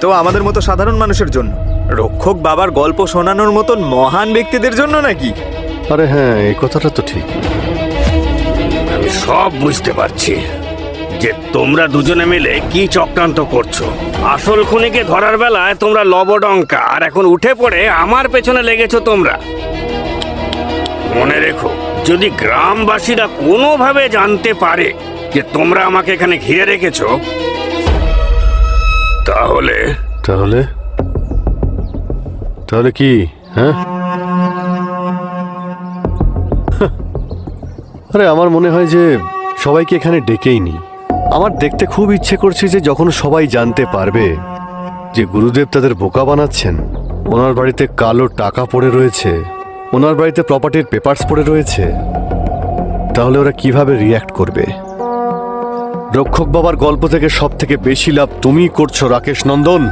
তো আমাদের মতো সাধারণ মানুষের জন্য, রক্ষক বাবার গল্প শোনানোর মতন মহান ব্যক্তিদের জন্য নাকি? আরে হ্যাঁ, এই কথাটা তো ঠিক। আমি সব বুঝতে পারছি যে তোমরা দুজনে মিলে কি চক্রান্ত করছো। আসল খুনিকে ধরার বেলায় তোমরা লবডঙ্কা, আর এখন উঠে পড়ে আমার পেছনে লেগেছো তোমরা। মনে রেখো, যদি গ্রামবাসীরা কোনোভাবে জানতে পারে যে তোমরা আমাকে এখানে ঘিরে রেখেছো, তাহলে তাহলে তাহলে কি? হ্যাঁ, আরে আমার মনে হয় যে সবাইকে এখানে ডেকেই নি। আমার দেখতে খুব ইচ্ছে করছে যে যখন সবাই জানতে পারবে যে গুরুদেব তাদের বোকা বানাচ্ছেন, ওনার বাড়িতে কালো টাকা পড়ে রয়েছে, ওনার বাড়িতে প্রপার্টির পেপারস পড়ে রয়েছে, তাহলে ওরা কিভাবে রিয়্যাক্ট করবে। রক্ষক বাবার গল্প থেকে সব থেকে বেশি লাভ তুমি করছো রাকেশ নন্দন।